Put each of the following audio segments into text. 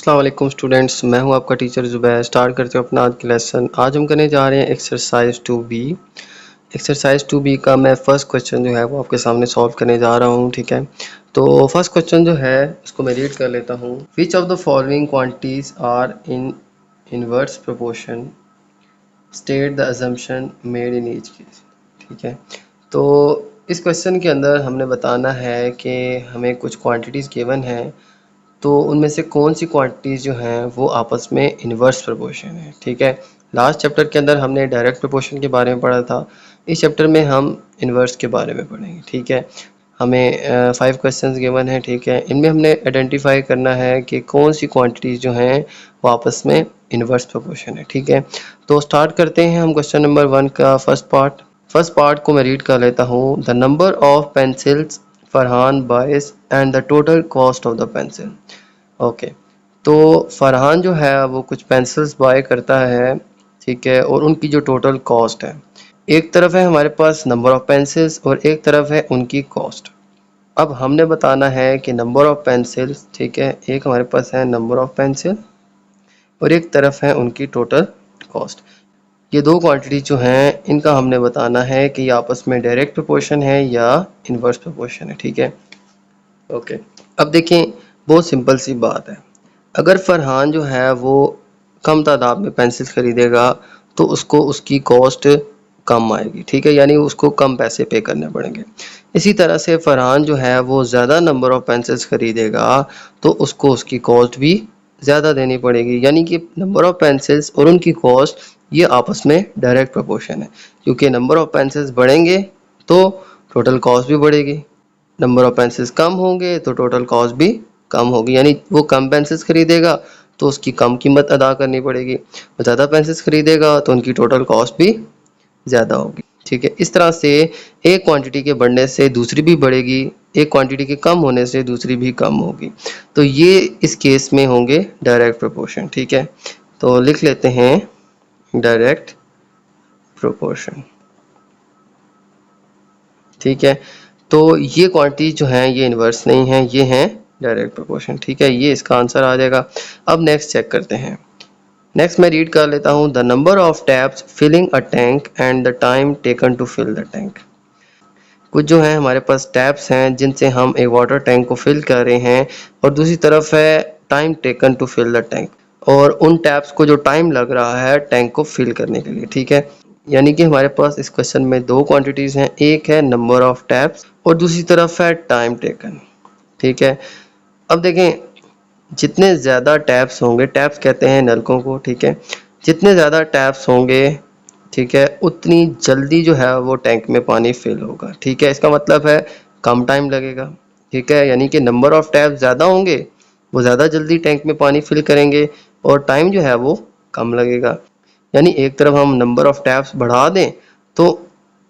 अस्सलाम वालेकुम स्टूडेंट्स, मैं हूं आपका टीचर ज़ुबैर। स्टार्ट करते हैं अपना आज का लेसन। आज हम करने जा रहे हैं एक्सरसाइज 2B। एक्सरसाइज 2B का मैं फर्स्ट क्वेश्चन जो है वो आपके सामने सॉल्व करने जा रहा हूं, ठीक है। तो फर्स्ट क्वेश्चन जो है उसको मैं रीड कर लेता हूं। Which of the following quantities are in inverse proportion, state the assumption made in each case, ठीक है। तो इस क्वेश्चन के अंदर हमने बताना है कि हमें कुछ क्वांटिटीज़ गिवन हैं, तो उनमें से कौन सी क्वांटिटीज़ जो हैं वो आपस में इन्वर्स प्रोपोर्शन है, ठीक है। लास्ट चैप्टर के अंदर हमने डायरेक्ट प्रोपोर्शन के बारे में पढ़ा था, इस चैप्टर में हम इन्वर्स के बारे में पढ़ेंगे, ठीक है। हमें 5 क्वेश्चंस गिवन हैं, ठीक है। इनमें हमने आइडेंटिफाई करना है कि कौन सी क्वांटिटीज़ जो हैं वो आपस में इन्वर्स प्रोपोर्शन है, ठीक है। तो स्टार्ट करते हैं हम क्वेश्चन नंबर 1 का फर्स्ट पार्ट को मैं रीड कर लेता हूँ। The number of pencils Farhan बाइस and the total cost of the pencil. Okay, तो फरहान जो है वो कुछ पेंसिल्स बाय करता है, ठीक है, और उनकी जो टोटल कॉस्ट है, एक तरफ है हमारे पास नंबर ऑफ पेंसिल्स और एक तरफ है उनकी कॉस्ट। अब हमने बताना है कि नंबर ऑफ पेंसिल्स, ठीक है, एक हमारे पास है नंबर ऑफ पेंसिल और एक तरफ है उनकी टोटल कॉस्ट। ये दो क्वांटिटी जो हैं इनका हमने बताना है कि ये आपस में डायरेक्ट प्रोपोर्शन है या इन्वर्स प्रोपोर्शन है, ठीक है। ओके, अब देखें, बहुत सिंपल सी बात है। अगर फरहान जो है वो कम तादाद में पेंसिल ख़रीदेगा तो उसको उसकी कॉस्ट कम आएगी, ठीक है, यानी उसको कम पैसे पे करने पड़ेंगे। इसी तरह से फरहान जो है वो ज़्यादा नंबर ऑफ पेंसिल्स ख़रीदेगा तो उसको उसकी कॉस्ट भी ज़्यादा देनी पड़ेगी, यानी कि नंबर ऑफ पेंसिल्स और उनकी कॉस्ट ये आपस में डायरेक्ट प्रोपोर्शन है, क्योंकि नंबर ऑफ पेंसिल्स बढ़ेंगे तो टोटल कॉस्ट भी बढ़ेगी, नंबर ऑफ पेंसिल्स कम होंगे तो टोटल कॉस्ट भी कम होगी, यानी वो कम पेंसिल्स खरीदेगा तो उसकी कम कीमत अदा करनी पड़ेगी, वो ज़्यादा पेंसिल्स खरीदेगा तो उनकी टोटल कॉस्ट भी ज़्यादा होगी, ठीक है। इस तरह से एक क्वांटिटी के बढ़ने से दूसरी भी बढ़ेगी, एक क्वांटिटी के कम होने से दूसरी भी कम होगी, तो ये इस केस में होंगे डायरेक्ट प्रोपोर्शन, ठीक है। तो लिख लेते हैं डायरेक्ट प्रोपोर्शन, ठीक है। तो ये क्वांटिटी जो हैं ये इन्वर्स नहीं है, ये हैं डायरेक्ट प्रोपोर्शन, ठीक है। ये इसका आंसर आ जाएगा। अब नेक्स्ट चेक करते हैं। नेक्स्ट मैं रीड कर लेता हूँ। The number of taps filling a tank and the time taken to fill the tank. कुछ जो है हमारे पास टैप्स हैं जिनसे हम एक वाटर टैंक को फिल कर रहे हैं, और दूसरी तरफ है time taken to fill the tank, और उन टैप्स को जो टाइम लग रहा है टैंक को फिल करने के लिए, ठीक है। यानी कि हमारे पास इस क्वेश्चन में दो क्वांटिटीज़ हैं, एक है नंबर ऑफ टैप्स और दूसरी तरफ है टाइम टेकन, ठीक है। अब देखें, जितने ज़्यादा टैप्स होंगे, टैप्स कहते हैं नलकों को, ठीक है, जितने ज़्यादा टैप्स होंगे, ठीक है, उतनी जल्दी जो है वो टैंक में पानी फिल होगा, ठीक है। इसका मतलब है कम टाइम लगेगा, ठीक है, यानी कि नंबर ऑफ टैप्स ज़्यादा होंगे, वो ज़्यादा जल्दी टैंक में पानी फिल करेंगे, और टाइम जो है वो कम लगेगा। यानी एक तरफ हम नंबर ऑफ टैप्स बढ़ा दें तो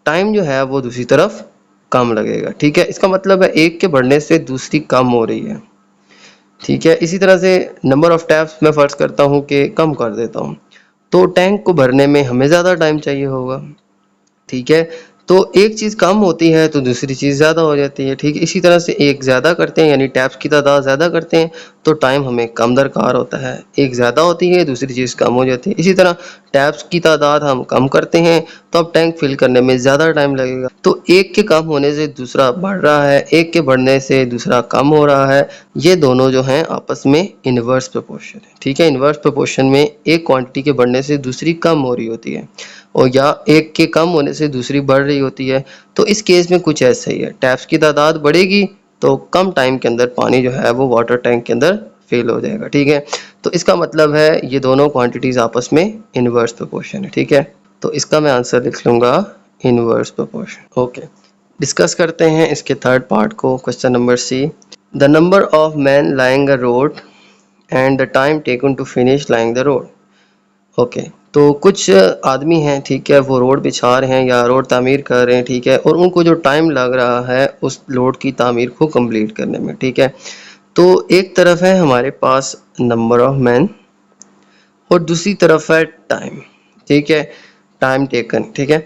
टाइम जो है वो दूसरी तरफ कम लगेगा, ठीक है। इसका मतलब है एक के बढ़ने से दूसरी कम हो रही है, ठीक है। इसी तरह से नंबर ऑफ टैप्स मैं फ़र्ज़ करता हूँ कि कम कर देता हूँ, तो टैंक को भरने में हमें ज़्यादा टाइम चाहिए होगा, ठीक है। तो एक चीज़ कम होती है तो दूसरी चीज़ ज़्यादा हो जाती है, ठीक है। इसी तरह से एक ज़्यादा करते हैं, यानी टैप्स की तादाद ज़्यादा करते हैं तो टाइम हमें कम दरकार होता है, एक ज़्यादा होती है दूसरी चीज़ कम हो जाती है। इसी तरह टैप्स की तादाद हम कम करते हैं तो अब टैंक फिल करने में ज़्यादा टाइम लगेगा, तो एक के कम होने से दूसरा बढ़ रहा है, एक के बढ़ने से दूसरा कम हो रहा है। ये दोनों जो हैं आपस में इन्वर्स प्रोपोर्शन है, ठीक है। इन्वर्स प्रोपोर्शन में एक क्वांटिटी के बढ़ने से दूसरी कम हो रही होती है, और या एक के कम होने से दूसरी बढ़ रही होती है। तो इस केस में कुछ ऐसा ही है, टैप्स की तादाद बढ़ेगी तो कम टाइम के अंदर पानी जो है वो वाटर टैंक के अंदर फिल हो जाएगा, ठीक है। तो इसका मतलब है ये दोनों क्वांटिटीज़ आपस में इन्वर्स प्रोपोर्शन है, ठीक है। तो इसका मैं आंसर लिख लूँगा इन्वर्स प्रोपोर्शन। ओके, डिस्कस करते हैं इसके थर्ड पार्ट को। Question number C. The number of man laying a road and the time taken to finish laying the road. Okay, तो कुछ आदमी हैं, ठीक है, वो रोड बिछा रहे हैं या रोड तामीर कर रहे हैं, ठीक है, और उनको जो टाइम लग रहा है उस रोड की तामीर को कंप्लीट करने में, ठीक है। तो एक तरफ है हमारे पास नंबर ऑफ मैन और दूसरी तरफ है टाइम, ठीक है, टाइम टेकन, ठीक है।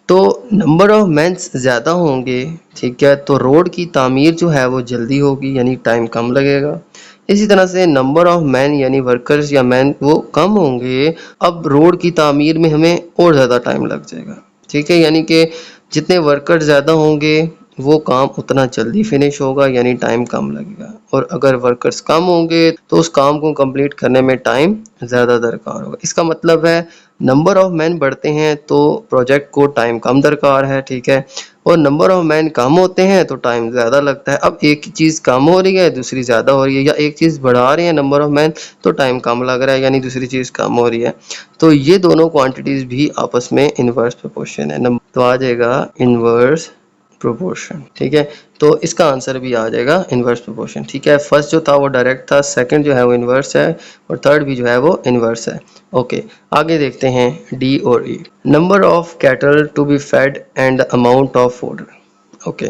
तो नंबर ऑफ मैन्स ज़्यादा होंगे, ठीक है, तो रोड की तामीर जो है वो जल्दी होगी, यानी टाइम कम लगेगा। इसी तरह से नंबर ऑफ मैन यानी वर्कर्स या मैन वो कम होंगे, अब रोड की तामीर में हमें और ज़्यादा टाइम लग जाएगा। ठीक है, यानी कि जितने वर्कर्स ज़्यादा होंगे वो काम उतना जल्दी फिनिश होगा, यानी टाइम कम लगेगा। और अगर वर्कर्स कम होंगे तो उस काम को कंप्लीट करने में टाइम ज़्यादा दरकार होगा। इसका मतलब है नंबर ऑफ मैन बढ़ते हैं तो प्रोजेक्ट को टाइम कम दरकार है। ठीक है, और नंबर ऑफ मैन कम होते हैं तो टाइम ज़्यादा लगता है। अब एक चीज़ कम हो रही है दूसरी ज़्यादा हो रही है, या एक चीज़ बढ़ा रहे हैं नंबर ऑफ मैन तो टाइम कम लग रहा है, यानी दूसरी चीज़ कम हो रही है। तो ये दोनों क्वांटिटीज़ भी आपस में इनवर्स प्रोपोर्शन है। तो आ जाएगा इनवर्स प्रोपोर्शन। ठीक है, तो इसका आंसर भी आ जाएगा इनवर्स प्रोपोर्शन। ठीक है, फर्स्ट जो था वो डायरेक्ट था, सेकंड जो है वो इनवर्स है, और थर्ड भी जो है वो इनवर्स है। ओके, आगे देखते हैं डी और E. Number of cattle to be fed and amount of fodder. Okay,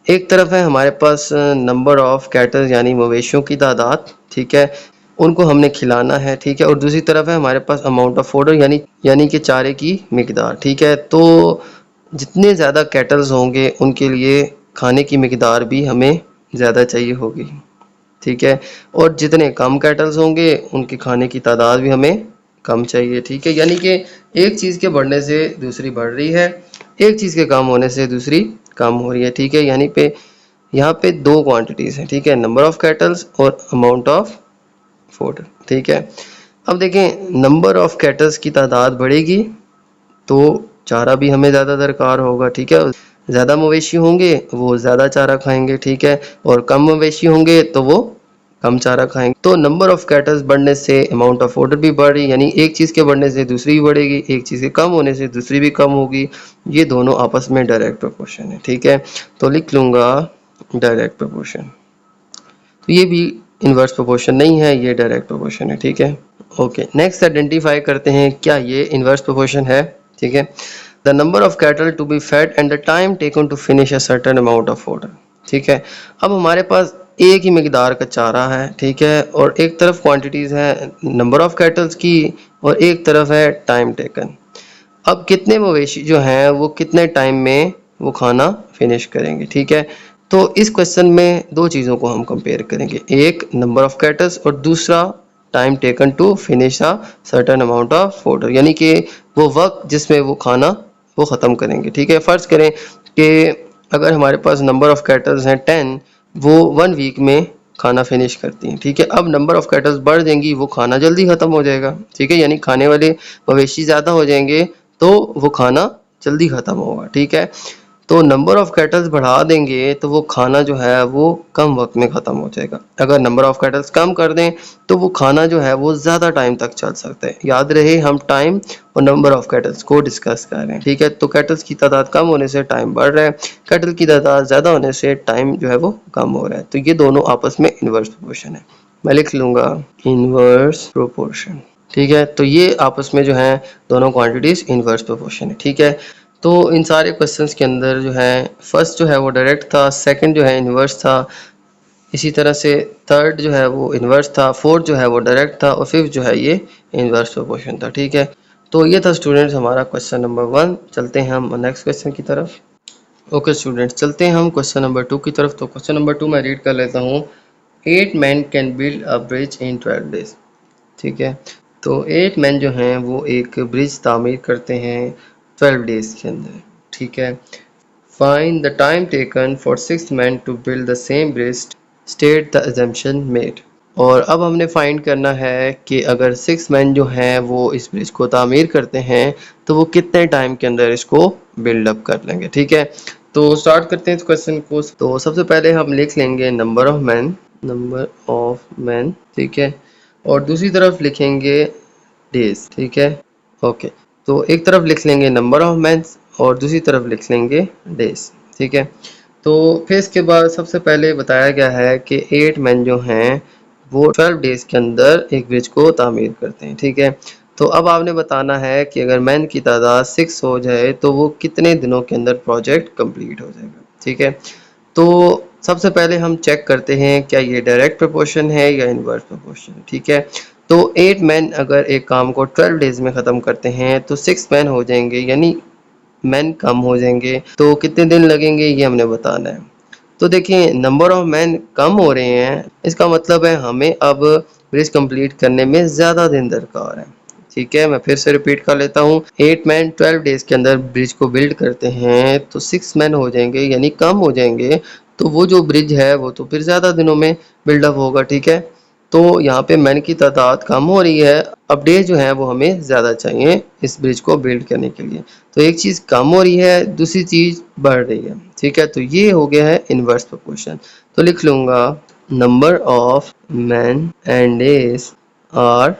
एक तरफ है हमारे पास नंबर ऑफ कैटल यानी मवेशियों की तादाद, ठीक है, उनको हमने खिलाना है। ठीक है, और दूसरी तरफ है हमारे पास अमाउंट ऑफ फूडर यानी कि चारे की मिकदार। ठीक है, तो जितने ज़्यादा कैटल्स होंगे उनके लिए खाने की मिकदार भी हमें ज़्यादा चाहिए होगी। ठीक है, और जितने कम कैटल्स होंगे उनके खाने की तादाद भी हमें कम चाहिए। ठीक है, यानी कि एक चीज़ के बढ़ने से दूसरी बढ़ रही है, एक चीज़ के कम होने से दूसरी कम हो रही है। ठीक है, यानी पे यहाँ पे दो क्वांटिटीज़ हैं। ठीक है, नंबर ऑफ कैटल्स और अमाउंट ऑफ फूड। ठीक है, अब देखें नंबर ऑफ कैटल्स की तादाद बढ़ेगी तो चारा भी हमें ज़्यादा दरकार होगा। ठीक है, ज़्यादा मवेशी होंगे वो ज़्यादा चारा खाएंगे। ठीक है, और कम मवेशी होंगे तो वो कम चारा खाएंगे। तो नंबर ऑफ कैटल्स बढ़ने से अमाउंट ऑफ फूड भी बढ़ रही, यानी एक चीज़ के बढ़ने से दूसरी भी बढ़ेगी, एक चीज़ के कम होने से दूसरी भी कम होगी। ये दोनों आपस में डायरेक्ट प्रोपोर्शन है। ठीक है, तो लिख लूँगा डायरेक्ट प्रोपोर्शन। तो ये भी इनवर्स प्रोपोर्शन नहीं है, ये डायरेक्ट प्रोपोर्शन है। ठीक है, ओके, नेक्स्ट आइडेंटिफाई करते हैं क्या ये इनवर्स प्रोपोर्शन है। ठीक है, the number of cattle to be fed and the time taken to finish a certain amount of food. ठीक है, अब हमारे पास एक ही मिकदार का चारा है। ठीक है, और एक तरफ क्वांटिटीज़ है नंबर ऑफ कैटल्स की और एक तरफ है टाइम टेकन। अब कितने मवेशी जो हैं वो कितने टाइम में वो खाना फिनिश करेंगे। ठीक है, तो इस क्वेश्चन में दो चीज़ों को हम कंपेयर करेंगे, एक नंबर ऑफ कैटल्स और दूसरा time taken to finish a certain amount of food, यानी कि वो वक्त जिसमें वो खाना वो ख़त्म करेंगे। ठीक है, फ़र्ज़ करें कि अगर हमारे पास नंबर ऑफ कैटल्स हैं 10, वो 1 वीक में खाना फिनिश करती हैं। ठीक है, अब नंबर ऑफ कैटल्स बढ़ जाएंगी, वो खाना जल्दी ख़त्म हो जाएगा। ठीक है, यानी खाने वाले मवेशी ज़्यादा हो जाएंगे तो वो खाना जल्दी ख़त्म होगा। ठीक है, तो नंबर ऑफ कैटल्स बढ़ा देंगे तो वो खाना जो है वो कम वक्त में ख़त्म हो जाएगा। अगर नंबर ऑफ कैटल्स कम कर दें तो वो खाना जो है वो ज़्यादा टाइम तक चल सकता है। याद रहे हम टाइम और नंबर ऑफ कैटल्स को डिस्कस कर रहे हैं। ठीक है, तो कैटल्स की तादाद कम होने से टाइम बढ़ रहा है, कैटल की तादाद ज़्यादा होने से टाइम जो है वो कम हो रहा है। तो ये दोनों आपस में इन्वर्स प्रोपोर्शन है। मैं लिख लूँगा इन्वर्स प्रोपोर्शन। ठीक है, तो ये आपस में जो है दोनों क्वांटिटीज़ इन्वर्स प्रोपोर्शन है। ठीक है, तो इन सारे क्वेश्चंस के अंदर जो है फर्स्ट जो है वो डायरेक्ट था, सेकंड जो है इन्वर्स था, इसी तरह से थर्ड जो है वो इन्वर्स था, फोर्थ जो है वो डायरेक्ट था, और फिफ्थ जो है ये इन्वर्स प्रोपोर्शन था। ठीक है, तो ये था स्टूडेंट्स हमारा क्वेश्चन नंबर 1। चलते हैं हम नेक्स्ट क्वेश्चन की तरफ। ओके स्टूडेंट्स, चलते हैं हम क्वेश्चन नंबर 2 की तरफ। तो क्वेश्चन नंबर 2 मैं रीड कर लेता हूँ। 8 man can build a bridge in 12 days. ठीक है, तो 8 मैन जो हैं वो एक ब्रिज तामीर करते हैं 12 डेज के अंदर। ठीक है, find the time taken for 6 man to build the same bridge, state the assumption made. और अब हमने फाइंड करना है कि अगर 6 मैन जो हैं वो इस ब्रिज को तामीर करते हैं तो वो कितने टाइम के अंदर इसको बिल्डअप कर लेंगे। ठीक है, तो स्टार्ट करते हैं इस क्वेश्चन को। तो सबसे पहले हम लिख लेंगे नंबर ऑफ मैन। ठीक है, और दूसरी तरफ लिखेंगे डेज। ठीक है, ओके, तो एक तरफ लिख लेंगे नंबर ऑफ मैन्स और दूसरी तरफ लिख लेंगे डेज। ठीक है, तो फिर इसके बाद सबसे पहले बताया गया है कि 8 मैन जो हैं वो 12 डेज के अंदर एक ब्रिज को तामीर करते हैं। ठीक है, तो अब आपने बताना है कि अगर मैन की तादाद 6 हो जाए तो वो कितने दिनों के अंदर प्रोजेक्ट कंप्लीट हो जाएगा। ठीक है, तो सबसे पहले हम चेक करते हैं क्या ये डायरेक्ट प्रोपोर्शन है या इनवर्स प्रोपोर्शन। ठीक है, तो 8 मैन अगर एक काम को 12 डेज में ख़त्म करते हैं तो 6 मैन हो जाएंगे, यानी मैन कम हो जाएंगे। तो कितने दिन लगेंगे ये हमने बताना है। तो देखिए नंबर ऑफ मैन कम हो रहे हैं, इसका मतलब है हमें अब ब्रिज कंप्लीट करने में ज़्यादा दिन दरकार है। ठीक है, मैं फिर से रिपीट कर लेता हूँ। 8 मैन 12 डेज़ के अंदर ब्रिज को बिल्ड करते हैं तो 6 मैन हो जाएंगे, यानी कम हो जाएंगे, तो वो जो ब्रिज है वो तो फिर ज़्यादा दिनों में बिल्डअप होगा। ठीक है, तो यहाँ पे मैन की तादाद कम हो रही है, अब डेज जो है वो हमें ज़्यादा चाहिए इस ब्रिज को बिल्ड करने के लिए। तो एक चीज़ कम हो रही है, दूसरी चीज़ बढ़ रही है। ठीक है, तो ये हो गया है इनवर्स प्रोपोर्शन। तो लिख लूँगा number of man and days are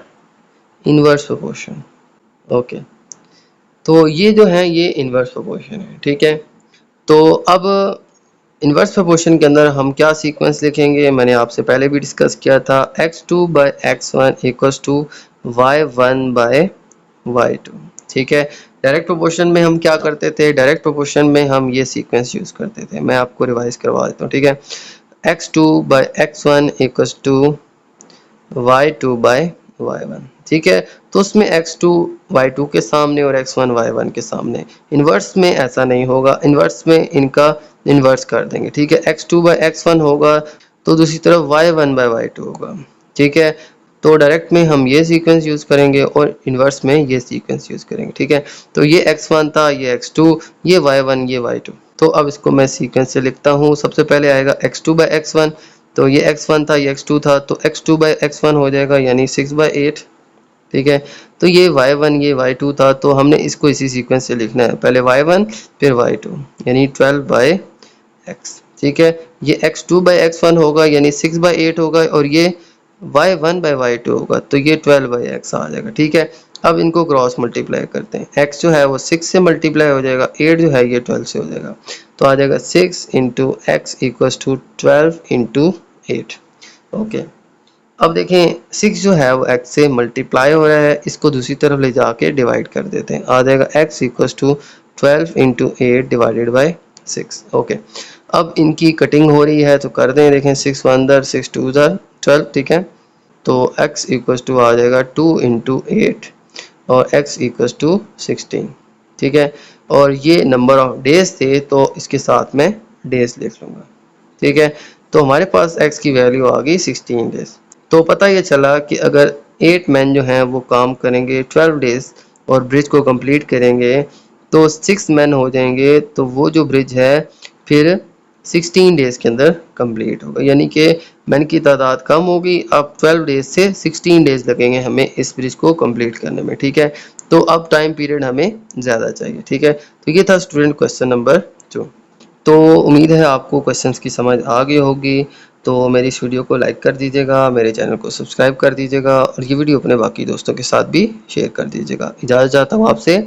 inverse proportion. Okay, तो ये जो है ये इनवर्स प्रोपोर्शन है। ठीक है, तो अब इनवर्स प्रोपोर्शन के अंदर हम क्या सीक्वेंस लिखेंगे, मैंने आपसे पहले भी डिस्कस किया था, x2 by x1 equals to y1 by y2। ठीक है, डायरेक्ट प्रोपोर्शन में हम क्या करते थे, डायरेक्ट प्रोपोर्शन में हम ये सीक्वेंस यूज करते थे। मैं आपको रिवाइज करवा देता हूँ। ठीक है, x2 by x1 equals to y2 by y1। ठीक है, तो उसमें x2 y2 के सामने और x1 y1 के सामने। इन्वर्स में ऐसा नहीं होगा, इन्वर्स में इनका इन्वर्स कर देंगे। ठीक है, x2 बाई x1 होगा तो दूसरी तरफ y1 बाई y2 होगा। ठीक है, तो डायरेक्ट में हम ये सीक्वेंस यूज करेंगे और इन्वर्स में ये सीक्वेंस यूज करेंगे। ठीक है, तो ये x1 था, ये x2, ये y1, ये y2। तो अब इसको मैं सीक्वेंस से लिखता हूँ। सबसे पहले आएगा x2 बाई x1, तो ये x1 था, ये x2 था, तो x2 बाई x1 हो जाएगा, यानी 6 बाई 8। ठीक है, तो ये y1 ये y2 था, तो हमने इसको इसी सीक्वेंस से लिखना है, पहले y1 फिर y2, यानी 12 बाई x। ठीक है, ये x2 बाई x1 होगा, यानी 6 बाई 8 होगा, और ये y1 बाई y2 होगा, तो ये 12 बाई x आ जाएगा। ठीक है, अब इनको क्रॉस मल्टीप्लाई करते हैं, x जो है वो 6 से मल्टीप्लाई हो जाएगा, 8 जो है ये 12 से हो जाएगा, तो आ जाएगा 6 into x equals to 12 into 8। Okay, अब देखें 6 जो है वो x से मल्टीप्लाई हो रहा है, इसको दूसरी तरफ ले जाके डिवाइड कर देते हैं, आ जाएगा x equals to 12 into 8 divided by 6। Okay, अब इनकी कटिंग हो रही है तो कर दें। देखें 6 1 दर 6 2 दर 12। ठीक है, तो x इक्वल्स टू आ जाएगा 2 इंटू 8 और x इक्वल्स टू 16। ठीक है, और ये नंबर ऑफ डेज थे तो इसके साथ में डेज लिख लूँगा। ठीक है, तो हमारे पास x की वैल्यू आ गई 16 डेज। तो पता ये चला कि अगर 8 मैन जो हैं वो काम करेंगे 12 डेज और ब्रिज को कंप्लीट करेंगे तो 6 मैन हो जाएंगे, तो वो जो ब्रिज है फिर 16 डेज के अंदर कंप्लीट होगा, यानी कि मैन की तादाद कम होगी। अब 12 डेज से 16 डेज लगेंगे हमें इस ब्रिज को कंप्लीट करने में। ठीक है, तो अब टाइम पीरियड हमें ज़्यादा चाहिए। ठीक है, तो ये था स्टूडेंट क्वेश्चन नंबर 2। तो उम्मीद है आपको क्वेश्चंस की समझ आ गई होगी। तो मेरी इस वीडियो को लाइक कर दीजिएगा, मेरे चैनल को सब्सक्राइब कर दीजिएगा और ये वीडियो अपने बाकी दोस्तों के साथ भी शेयर कर दीजिएगा। इजाज़त चाहता हूँ आपसे।